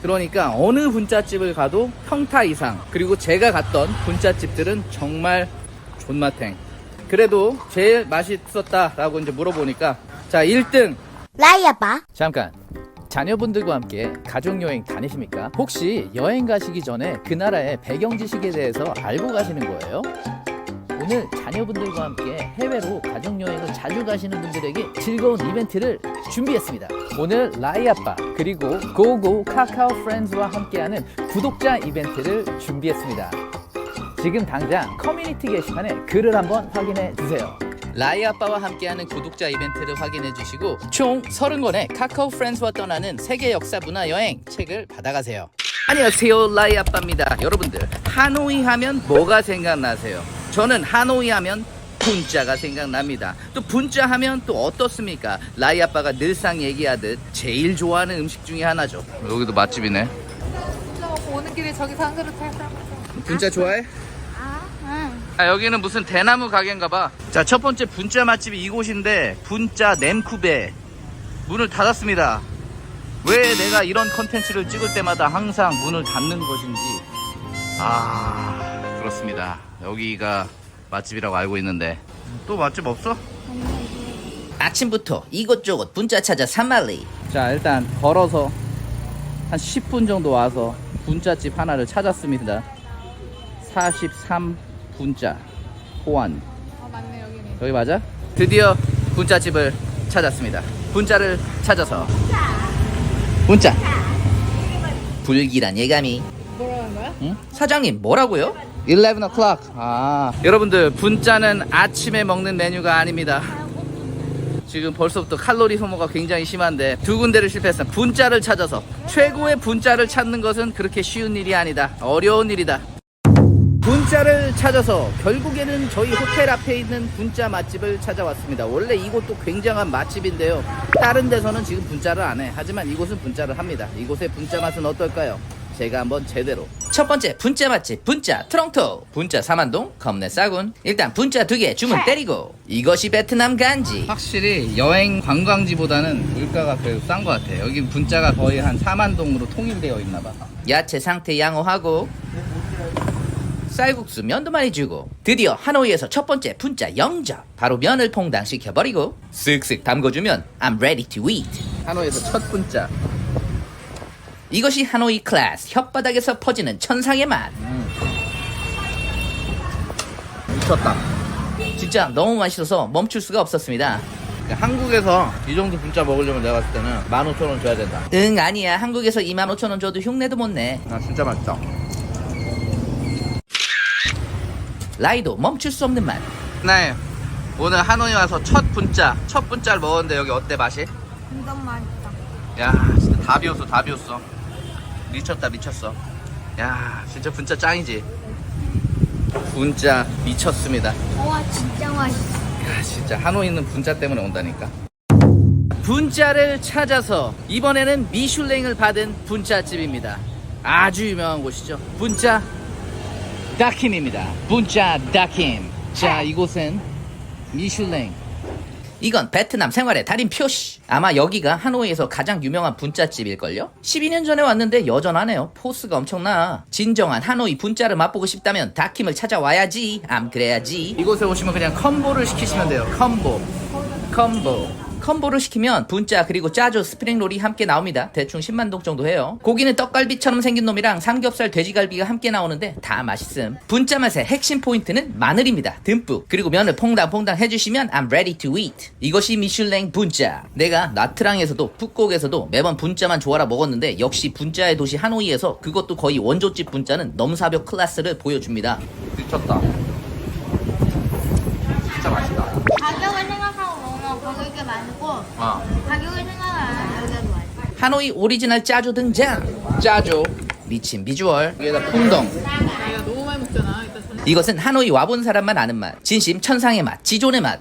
그러니까 어느 분짜집을 가도 평타 이상. 그리고 제가 갔던 분짜집들은 정말 존맛탱. 그래도 제일 맛있었다라고 이제 물어보니까 자 1등 라이아빠. 잠깐, 자녀분들과 함께 가족여행 다니십니까? 혹시 여행 가시기 전에 그 나라의 배경 지식에 대해서 알고 가시는 거예요? 오늘 자녀분들과 함께 해외로 가족여행을 자주 가시는 분들에게 즐거운 이벤트를 준비했습니다. 오늘 라이아빠 그리고 고고 카카오 프렌즈와 함께하는 구독자 이벤트를 준비했습니다. 지금 당장 커뮤니티 게시판에 글을 한번 확인해 주세요. 라이아빠와 함께하는 구독자 이벤트를 확인해 주시고 총 30권의 카카오 프렌즈와 떠나는 세계 역사 문화 여행 책을 받아가세요. 안녕하세요, 라이아빠입니다. 여러분들, 하노이 하면 뭐가 생각나세요? 저는 하노이 하면 분짜가 생각납니다. 또 분짜 하면 또 어떻습니까? 라이아빠가 늘상 얘기하듯 제일 좋아하는 음식 중에 하나죠. 여기도 맛집이네. 분짜 먹고 오는 길에 저기서 한 그릇 살짝. 분짜 좋아해? 응. 아, 여기는 무슨 대나무 가게인가봐. 자, 첫 번째 분짜 맛집이 이곳인데 분짜 냄쿠베 문을 닫았습니다. 왜 내가 이런 컨텐츠를 찍을 때마다 항상 문을 닫는 것인지. 그렇습니다. 여기가 맛집이라고 알고 있는데 또 맛집 없어? 아침부터 이곳저곳 분짜 찾아 산말리. 자, 일단 걸어서 한 10분 정도 와서 분짜집 하나를 찾았습니다. 43 분짜 호안. 맞네, 여기네. 여기 맞아? 드디어 분짜집을 찾았습니다. 분짜를 찾아서 분짜. 불길한 예감이. 뭐라는 거야? 응? 사장님 뭐라고요? 11 o'clock. 여러분들, 분짜는 아침에 먹는 메뉴가 아닙니다. 지금 벌써부터 칼로리 소모가 굉장히 심한데 두 군데를 실패했습니다. 분짜를 찾아서 최고의 분짜를 찾는 것은 그렇게 쉬운 일이 아니다. 어려운 일이다. 분짜를 찾아서 결국에는 저희 호텔 앞에 있는 분짜 맛집을 찾아왔습니다. 원래 이곳도 굉장한 맛집인데요, 다른 데서는 지금 분짜를 안 해. 하지만 이곳은 분짜를 합니다. 이곳의 분짜 맛은 어떨까요? 제가 한번 제대로. 첫 번째 분짜 맛집 분짜 트렁토. 분짜 3만동 겁내 싸군. 일단 분짜 2개 주문 때리고. 이것이 베트남 간지. 확실히 여행 관광지보다는 물가가 그래도 싼 것 같아. 여기 분짜가 거의 한 4만 동으로 통일되어 있나봐. 야채 상태 양호하고 쌀국수 면도 많이 주고. 드디어 하노이에서 첫 번째 분짜 영접. 바로 면을 퐁당 시켜버리고 쓱쓱 담궈주면 I'm ready to eat. 하노이에서 첫 분짜. 이것이 하노이 클래스. 혓바닥에서 퍼지는 천상의 맛. 미쳤다. 진짜 너무 맛있어서 멈출 수가 없었습니다. 한국에서 이 정도 분짜 먹으려면 내가 봤을 때는 15,000원 줘야 된다. 응, 아니야. 한국에서 25,000원 줘도 흉내도 못 내. 진짜 맛있다. 라이도 멈출 수 없는 맛. 네, 오늘 하노이 와서 첫 분짜를 먹었는데 여기 어때, 맛이? 완전 맛있다. 야, 진짜 다 비웠어. 미쳤어. 야, 진짜 분짜 짱이지. 분짜 미쳤습니다. 와, 진짜 맛있어. 야, 진짜 하노이는 분짜 때문에 온다니까. 분짜를 찾아서 이번에는 미슐랭을 받은 분짜집입니다. 아주 유명한 곳이죠. 분짜 다킴입니다. 분짜 다킴. 자, 이곳은 미슐랭. 이건 베트남 생활의 달인 표시. 아마 여기가 하노이에서 가장 유명한 분짜집일걸요? 12년 전에 왔는데 여전하네요. 포스가 엄청나. 진정한 하노이 분짜를 맛보고 싶다면 다킴을 찾아와야지. 암 그래야지. 이곳에 오시면 그냥 컴보를 시키시면 돼요. 컴보를 시키면 분짜 그리고 짜조 스프링롤이 함께 나옵니다. 대충 10만동 정도 해요. 고기는 떡갈비처럼 생긴 놈이랑 삼겹살 돼지갈비가 함께 나오는데 다 맛있음. 분짜 맛의 핵심 포인트는 마늘입니다. 듬뿍. 그리고 면을 퐁당퐁당 해주시면 I'm ready to eat. 이것이 미슐랭 분짜. 내가 나트랑에서도 푸꾸옥에서도 매번 분짜만 좋아라 먹었는데 역시 분짜의 도시 하노이에서 그것도 거의 원조집 분짜는 넘사벽 클래스를 보여줍니다. 미쳤다. 진짜 맛있다. 가격을 생각하고 먹으면 가격이 많고, 가격을 생각을 안 하면 여기가 더 맛있어. 하노이 오리지널 짜조 등장. 짜죠. 미친 비주얼. 여기다 풍덩. 내가 너무 많이 먹잖아. 일단 이것은 하노이 와본 사람만 아는 맛. 진심 천상의 맛, 지존의 맛.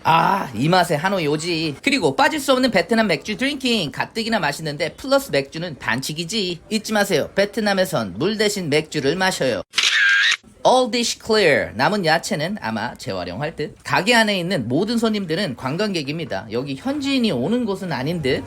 이 맛에 하노이 오지. 그리고 빠질 수 없는 베트남 맥주 드링킹. 가뜩이나 맛있는데 플러스 맥주는 반칙이지. 잊지 마세요. 베트남에선 물 대신 맥주를 마셔요. All dish clear. 남은 야채는 아마 재활용할 듯. 가게 안에 있는 모든 손님들은 관광객입니다. 여기 현지인이 오는 곳은 아닌 듯.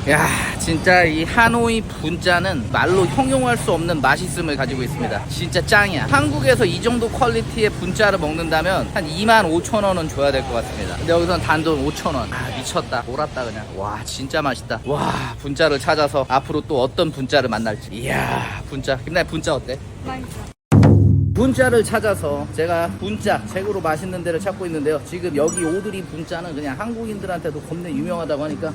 야, 진짜 이 하노이 분짜는 말로 형용할 수 없는 맛있음을 가지고 있습니다. 진짜 짱이야. 한국에서 이 정도 퀄리티의 분짜를 먹는다면 한 25,000원은 줘야 될 것 같습니다. 근데 여기서는 단돈 5,000원. 아, 미쳤다. 돌았다 그냥. 와, 진짜 맛있다. 와, 분짜를 찾아서 앞으로 또 어떤 분짜를 만날지. 이야, 분짜. 근데 분짜 어때? 맛있어. 분짜를 찾아서 제가 분짜 최고로 맛있는 데를 찾고 있는데요. 지금 여기 오드리 분짜는 그냥 한국인들한테도 겁내 유명하다고 하니까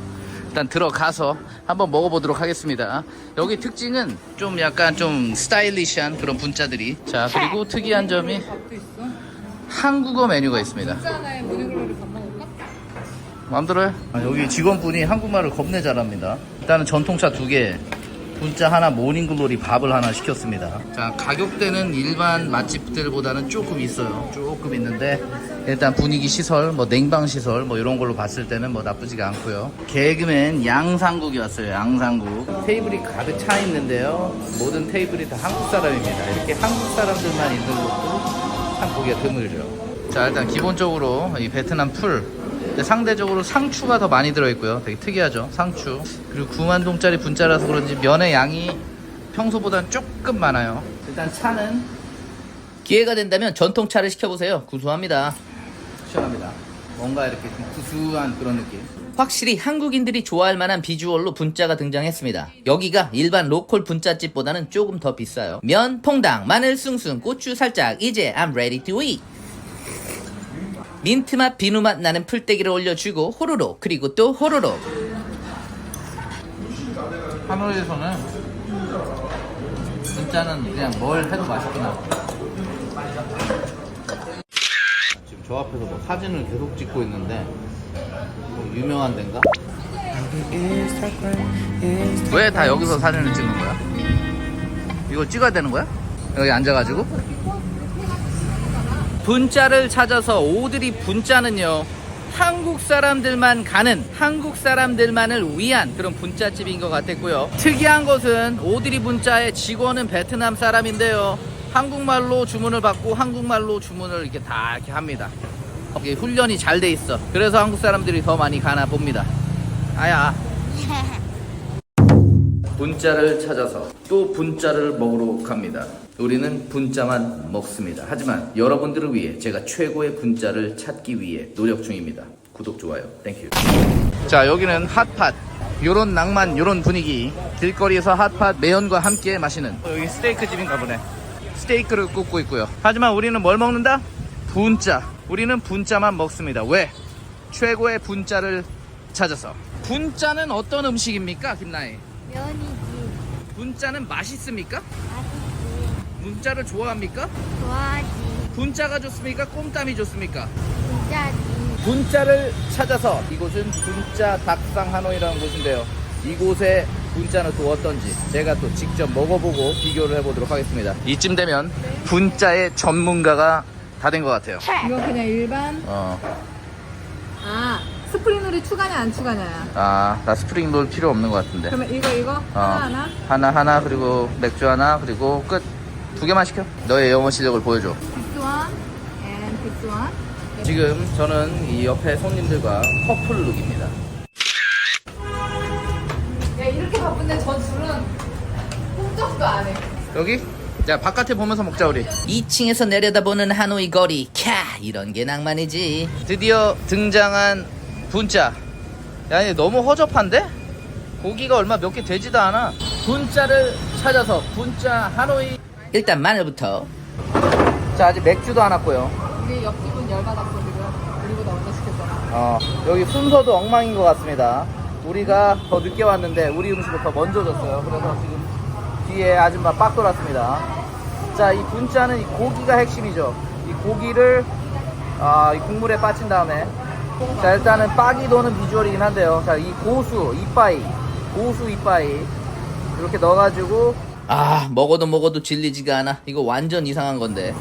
일단 들어가서 한번 먹어보도록 하겠습니다. 여기 특징은 좀 약간 좀 스타일리시한 그런 분짜들이. 자, 그리고 특이한 점이 밥도 있어. 한국어 메뉴가 있습니다. 짜나에 모닝글로리 밥 먹을까? 마음대로 해. 여기 직원분이 한국말을 겁내 잘합니다. 일단은 전통차 2개, 분짜 하나, 모닝글로리 밥을 하나 시켰습니다. 자, 가격대는 일반 맛집들보다는 조금 있어요. 조금 있는데 일단 분위기 시설, 뭐 냉방 시설 뭐 이런 걸로 봤을 때는 뭐 나쁘지가 않고요. 개그맨 양상국이 왔어요. 양상국. 테이블이 가득 차 있는데요. 모든 테이블이 다 한국 사람입니다. 이렇게 한국 사람들만 있는 것도 참 보기가 드물죠. 자, 일단 기본적으로 이 베트남 풀, 근데 상대적으로 상추가 더 많이 들어있고요. 되게 특이하죠, 상추. 그리고 9만동짜리 분짜라서 그런지 면의 양이 평소보다는 조금 많아요. 일단 차는 기회가 된다면 전통차를 시켜보세요. 구수합니다. 시원합니다. 뭔가 이렇게 좀 구수한 그런 느낌. 확실히 한국인들이 좋아할 만한 비주얼로 분짜가 등장했습니다. 여기가 일반 로컬 분짜집보다는 조금 더 비싸요. 면, 퐁당, 마늘 숭숭, 고추 살짝. 이제 I'm ready to eat. 민트맛, 비누맛 나는 풀떼기를 올려주고 호로록, 그리고 또 호로록. 하노이에서는 진짜는 그냥 뭘 해도 맛있구나. 지금 저 앞에서 뭐 사진을 계속 찍고 있는데 뭐 유명한 데인가? 왜 다 여기서 사진을 찍는 거야? 이걸 찍어야 되는 거야? 여기 앉아가지고? 분짜를 찾아서 오드리 분짜는요, 한국 사람들만 가는, 한국 사람들만을 위한 그런 분짜집인 것 같았고요. 특이한 것은 오드리 분짜의 직원은 베트남 사람인데요, 한국말로 주문을 받고 한국말로 주문을 이렇게 다 이렇게 합니다. 이게 훈련이 잘 돼 있어. 그래서 한국 사람들이 더 많이 가나 봅니다. 아야. 분짜를 찾아서 또 분짜를 먹으러 갑니다. 우리는 분짜만 먹습니다. 하지만 여러분들을 위해 제가 최고의 분짜를 찾기 위해 노력 중입니다. 구독, 좋아요, 땡큐. 자, 여기는 핫팟. 요런 낭만, 요런 분위기. 길거리에서 핫팟 매연과 함께 마시는, 여기 스테이크 집인가 보네. 스테이크를 굽고 있고요. 하지만 우리는 뭘 먹는다? 분짜. 우리는 분짜만 먹습니다. 왜? 최고의 분짜를 찾아서. 분짜는 어떤 음식입니까, 김나희? 면이지. 분짜는 맛있습니까? 맛있지. 분짜를 좋아합니까? 좋아하지. 분짜가 좋습니까? 꼼땀이 좋습니까? 진짜지. 분짜를 찾아서, 이곳은 분짜 닭상 하노이라는 곳인데요. 이곳의 분짜는 또 어떤지 제가 또 직접 먹어보고 비교를 해보도록 하겠습니다. 이쯤 되면 분짜의 전문가가 다 된 것 같아요. 이거 그냥 일반. 아, 스프링롤이 추가냐 안 추가냐야. 아, 나 스프링롤 필요 없는 것 같은데. 그러면 이거 하나. 하나, 그리고 맥주 하나, 그리고 끝. 2개만 시켜. 너의 영어 실력을 보여줘. This one and this one. 지금 저는 이 옆에 손님들과 커플 룩입니다. 야, 이렇게 바쁜데 저 줄은 꿈쩍도 안 해. 여기? 자, 바깥에 보면서 먹자 우리. 2층에서 내려다보는 하노이 거리. 캬, 이런 게 낭만이지. 드디어 등장한 분짜. 야, 이게 너무 허접한데? 고기가 얼마 몇 개 되지도 않아. 분짜를 찾아서 분짜 하노이. 일단 마늘부터. 자, 아직 맥주도 안 왔고요. 우리 옆집은 열받았어 지금. 우리보다 먼저 시켰잖아. 여기 순서도 엉망인 것 같습니다. 우리가 더 늦게 왔는데 우리 음식을 더 먼저 줬어요. 그래서 지금 뒤에 아줌마 빡 돌았습니다. 자, 이 분짜는 이 고기가 핵심이죠. 이 고기를 이 국물에 빠친 다음에, 자, 일단은 빡이 도는 비주얼이긴 한데요. 자, 이 고수 이빠이 이렇게 넣어가지고. 아, 먹어도 질리지가 않아. 이거 완전 이상한 건데.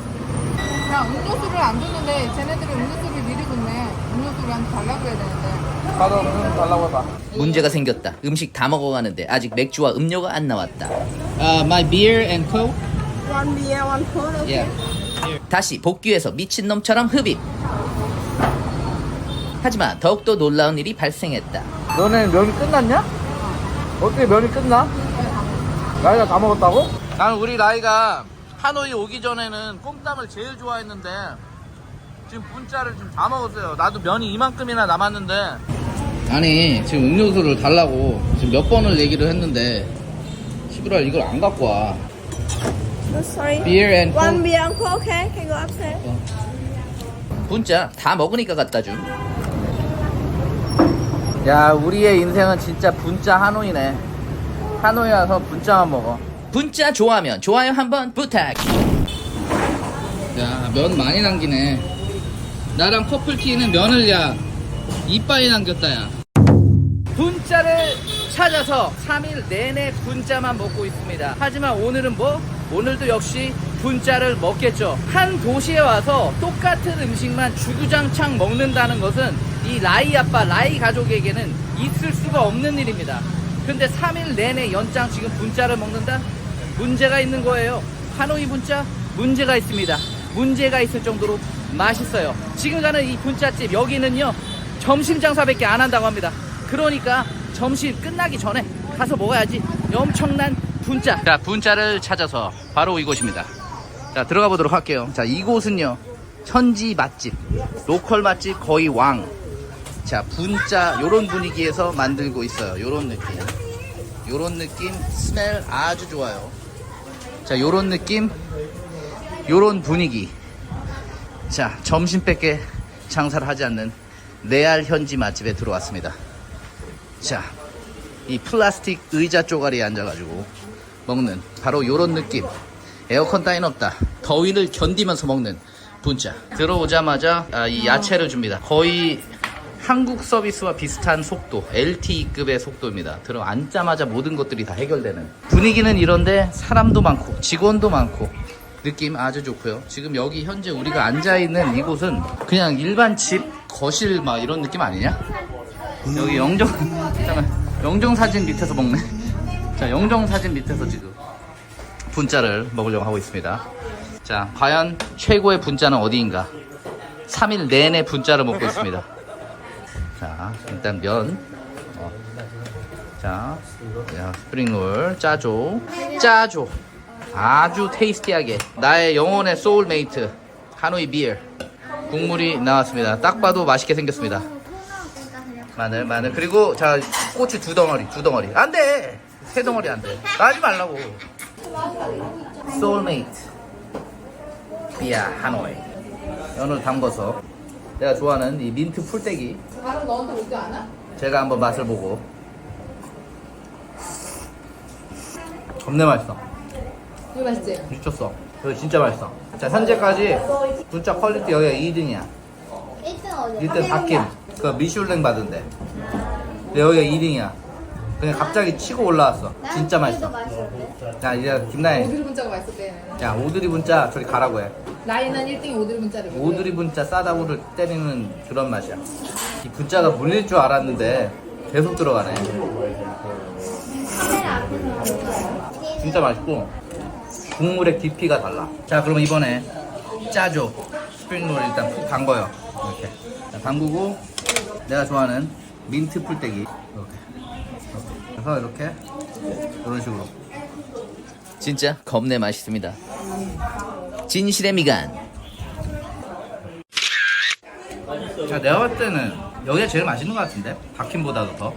그냥 음료수를 안 줬는데 쟤네들이 음료수를 미리 줬네. 음료수를 우리한테 달라고 해야 되는데. 가서 좀 달라고 해봐. 문제가 생겼다. 음식 다 먹어가는데 아직 맥주와 음료가 안 나왔다. My beer and coke. One beer, one coke. Yeah. 다시 복귀해서 미친놈처럼 흡입. 하지만 더욱더 놀라운 일이 발생했다. 너는 면이 끝났냐? 어떻게 면이 끝나? 라이가 다 먹었다고? 나는 우리 라이가 하노이 오기 전에는 꼼땀을 제일 좋아했는데 지금 분짜를 지금 다 먹었어요. 나도 면이 이만큼이나 남았는데. 아니 지금 음료수를 달라고 지금 몇 번을 얘기를 했는데 11월 이걸 안 갖고 와. Sorry. Beer and One Coke. beer and Coke, okay? Can go upstairs. 분짜 다 먹으니까 갖다 줌. 야 우리의 인생은 진짜 분짜 하노이네. 하노이 와서 분짜만 먹어. 분짜 좋아하면 좋아요 한번 부탁. 야 면 많이 남기네. 나랑 커플티는 면을 야 이빨이 남겼다 야. 분짜를 찾아서 3일 내내 분짜만 먹고 있습니다. 하지만 오늘은 뭐? 오늘도 역시 분짜를 먹겠죠. 한 도시에 와서 똑같은 음식만 주구장창 먹는다는 것은 이 라이 아빠, 라이 가족에게는 있을 수가 없는 일입니다. 근데 3일 내내 연장 지금 분짜를 먹는다? 문제가 있는 거예요. 하노이 분짜 문제가 있습니다. 문제가 있을 정도로 맛있어요. 지금 가는 이 분짜집 여기는요 점심 장사밖에 안 한다고 합니다. 그러니까 점심 끝나기 전에 가서 먹어야지. 엄청난 분짜. 자, 분짜를 찾아서 바로 이곳입니다. 자, 들어가 보도록 할게요. 자, 이곳은요 현지 맛집, 로컬 맛집 거의 왕. 자, 분짜 요런 분위기에서 만들고 있어요. 요런 느낌 스멜 아주 좋아요. 자, 요런 느낌, 요런 분위기. 자, 점심밖에 장사를 하지 않는 레알 현지 맛집에 들어왔습니다. 자, 이 플라스틱 의자 쪼가리에 앉아가지고 먹는 바로 요런 느낌. 에어컨 따윈 없다. 더위를 견디면서 먹는 분짜. 들어오자마자 이 야채를 줍니다. 거의 한국 서비스와 비슷한 속도, LTE급의 속도입니다. 들어앉자마자 모든 것들이 다 해결되는. 분위기는 이런데 사람도 많고 직원도 많고 느낌 아주 좋고요. 지금 여기 현재 우리가 앉아있는 이곳은 그냥 일반 집 거실 막 이런 느낌 아니냐? 여기 영정사진 밑에서 먹네. 자, 영정사진 밑에서 지금 분짜를 먹으려고 하고 있습니다. 자, 과연 최고의 분짜는 어디인가? 3일 내내 분짜를 먹고 있습니다. 자, 일단 면. 자, 스프링롤 짜조. 아주 테이스티하게 나의 영혼의 소울메이트 하노이 비어 국물이 나왔습니다. 딱 봐도 맛있게 생겼습니다. 마늘 그리고 자 고추 두 덩어리 안돼 세 덩어리 안돼 하지 말라고. 소울메이트 비어 하노이 연을 담궈서 내가 좋아하는 이 민트 풀떼기 바로 너한테 오지 않아? 제가 한번 맛을 보고. 겁내 맛있어. 이거 맛있지? 미쳤어. 이거 진짜 맛있어. 자, 현재까지 분짜 퀄리티 여기가 2등이야. 1등 어디? 1등 박힘. 그 미슐랭 받은데. 근데 여기가 2등이야. 그냥 갑자기 치고 올라왔어. 진짜 맛있어. 자, 이제 김나혜. 오드리 분짜가 맛있었대. 야, 오드리 분짜 저리 가라고 해. 라인은 1등이 오드리 분짜를 먹어. 오드리 분짜 싸다구를 때리는 그런 맛이야. 이 분짜가 물릴 줄 알았는데 계속 들어가네. 진짜 맛있고 국물의 깊이가 달라. 자, 그럼 이번에 짜조 스프링롤 일단 푹 담궈요. 이렇게 자, 담그고 내가 좋아하는 민트 풀떼기 이렇게 그래서 이렇게 이런 식으로. 진짜 겁내 맛있습니다. 진실의 미간. 자, 내가 봤을 때는 여기가 제일 맛있는 것 같은데 박힘보다도 더.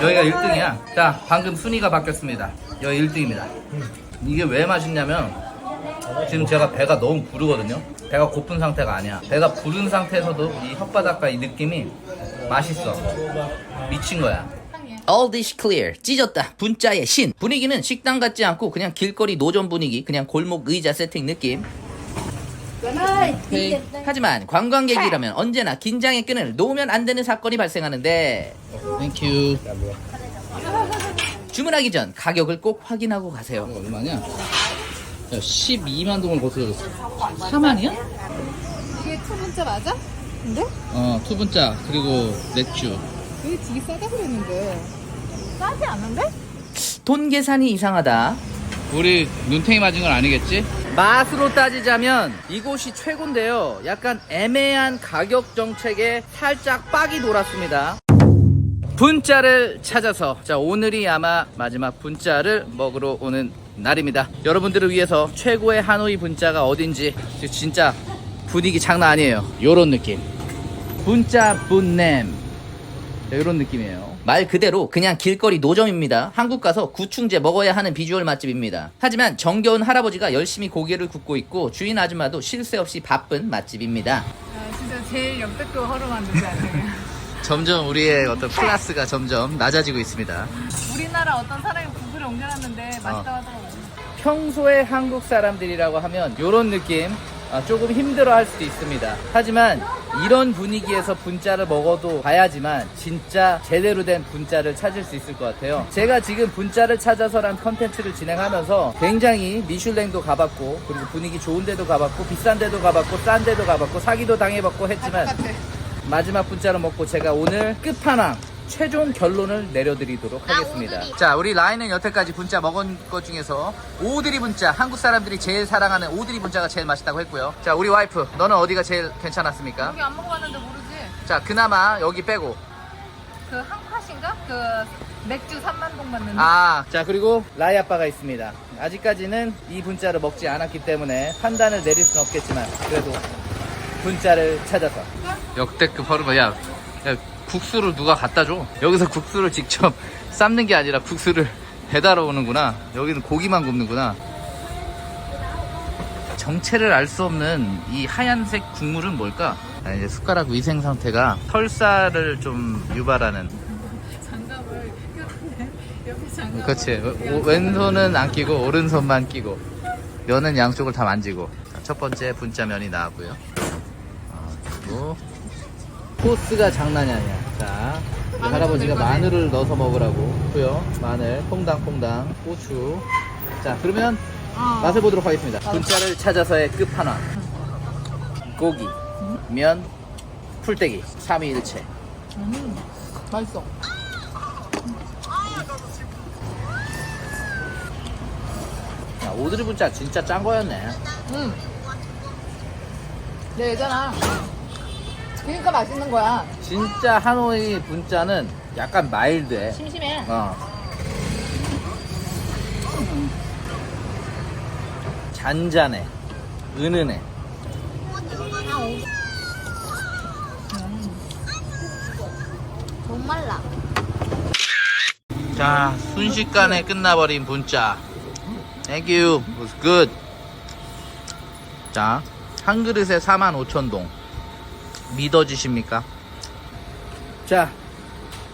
여기가 1등이야. 자, 방금 순위가 바뀌었습니다. 여기 1등입니다. 이게 왜 맛있냐면 지금 제가 배가 너무 부르거든요. 배가 고픈 상태가 아니야. 배가 부른 상태에서도 이 혓바닥과 이 느낌이 맛있어. 미친 거야. All dish clear. 찢었다. 분짜의 신. 분위기는 식당 같지 않고 그냥 길거리 노점 분위기. 그냥 골목 의자 세팅 느낌. 하지만 관광객이라면 언제나 긴장의 끈을 놓으면 안 되는 사건이 발생하는데 땡큐. 주문하기 전 가격을 꼭 확인하고 가세요. 얼마냐? 야, 12만 동을 거슬렀어. 4만이야? 이게 투 분짜 맞아? 근데? 투분짜 그리고 맥주. 이게 되게 싸다 그랬는데. 싸지 않은데? 돈 계산이 이상하다. 우리 눈탱이 맞은 건 아니겠지? 맛으로 따지자면 이곳이 최고인데요. 약간 애매한 가격 정책에 살짝 빡이 돌았습니다. 분짜를 찾아서, 자, 오늘이 아마 마지막 분짜를 먹으러 오는 날입니다. 여러분들을 위해서 최고의 하노이 분짜가 어딘지 진짜 분위기 장난 아니에요. 요런 느낌. 분짜 분냄. 요런 느낌이에요. 말 그대로 그냥 길거리 노점입니다. 한국 가서 구충제 먹어야 하는 비주얼 맛집입니다. 하지만 정겨운 할아버지가 열심히 고개를 굽고 있고 주인 아줌마도 쉴 새 없이 바쁜 맛집입니다. 진짜 제일 역대급 허름한 데지 아니에요? 점점 우리의 어떤 클래스가 점점 낮아지고 있습니다. 우리나라 어떤 사람이 구글에 옮겨놨는데 맛있다고 하더라고요. 평소에 한국 사람들이라고 하면 요런 느낌 조금 힘들어 할 수도 있습니다. 하지만 이런 분위기에서 분짜를 먹어도 봐야지만 진짜 제대로 된 분짜를 찾을 수 있을 것 같아요. 제가 지금 분짜를 찾아서란 컨텐츠를 진행하면서 굉장히 미슐랭도 가봤고, 그리고 분위기 좋은 데도 가봤고, 비싼 데도 가봤고, 싼 데도 가봤고, 사기도 당해봤고 했지만 마지막 분짜를 먹고 제가 오늘 끝판왕 최종 결론을 내려드리도록 하겠습니다. 오드리. 자, 우리 라인은 여태까지 분짜 먹은 것 중에서 오드리 분짜, 한국 사람들이 제일 사랑하는 오드리 분짜가 제일 맛있다고 했고요. 자, 우리 와이프, 너는 어디가 제일 괜찮았습니까? 여기 안 먹어봤는데 모르지? 자, 그나마 여기 빼고. 그 한팥인가? 그 맥주 3만 동 받는데. 자, 그리고 라이 아빠가 있습니다. 아직까지는 이 분짜를 먹지 않았기 때문에 판단을 내릴 수는 없겠지만 그래도 분짜를 찾아서. 역대급 허름아. 야, 국수를 누가 갖다 줘? 여기서 국수를 직접 삶는 게 아니라 국수를 배달아 오는구나. 여기는 고기만 굽는구나. 정체를 알 수 없는 이 하얀색 국물은 뭘까? 이제 숟가락 위생 상태가 설사를 좀 유발하는. 장갑을 꼈는데 옆에 장갑. 그렇지. 왼손은 안 끼고 오른손만 끼고 면은 양쪽을 다 만지고. 자, 첫 번째 분짜 면이 나왔고요. 그리고 소스가 장난이 아니야. 자, 할아버지가 마늘을 넣어서 먹으라고 했고요. 마늘, 퐁당퐁당, 고추. 자, 그러면 맛을 보도록 하겠습니다. 분짜를 찾아서의 끝판왕. 고기, 면, 풀떼기, 삼위일체. 맛있어. 야, 오드리 분짜 진짜 짠 거였네. 내 얘잖아. 그러니까 맛있는 거야. 진짜 하노이 분짜는 약간 마일드해. 심심해. 잔잔해, 은은해. 못 말라. 자, 순식간에 끝나버린 분짜. Thank you. It was good. 자, 한 그릇에 45,000동. 믿어지십니까? 자,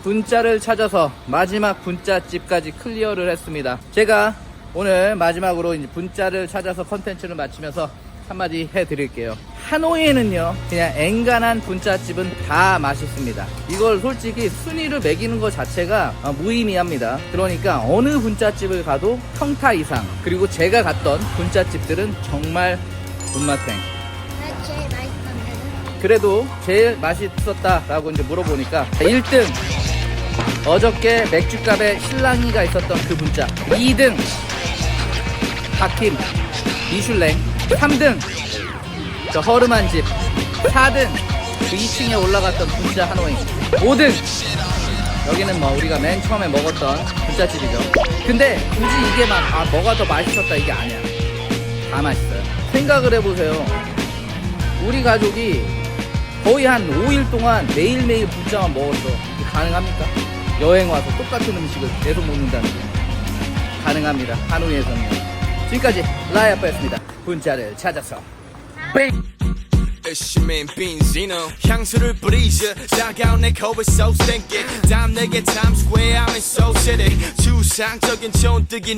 분짜를 찾아서 마지막 분짜집까지 클리어를 했습니다. 제가 오늘 마지막으로 이제 분짜를 찾아서 컨텐츠를 마치면서 한마디 해드릴게요. 하노이에는요, 그냥 엔간한 분짜집은 다 맛있습니다. 이걸 솔직히 순위를 매기는 것 자체가 무의미합니다. 그러니까 어느 분짜집을 가도 평타 이상, 그리고 제가 갔던 분짜집들은 정말 군맛탱. 나 제일 맛있던 데는 그래도 제일 맛있었다라고 이제 물어보니까 1등 어저께 맥주값에 신랑이가 있었던 그 분짜, 2등 박힘 미슐랭, 3등 저 허름한 집, 4등 그 2층에 올라갔던 분짜 하노이, 5등 여기는 뭐 우리가 맨 처음에 먹었던 분짜집이죠. 근데 굳이 이게 막 뭐가 더 맛있었다 이게 아니야. 다 맛있어요. 생각을 해보세요. 우리 가족이 거의 한 5일 동안 매일매일 분짜만 먹었어. 이게 가능합니까? 여행 와서 똑같은 음식을 계속 먹는다는 게 가능합니다. 하노이에서는요. 지금까지 라이 아빠였습니다. 분짜를 찾아서 뱅! 열심히 빈지노 향수를 뿌리자 차가운 내 코에 so stinky 다음 내게 Times Square I'm in Soul City 추상적인 촌뜨기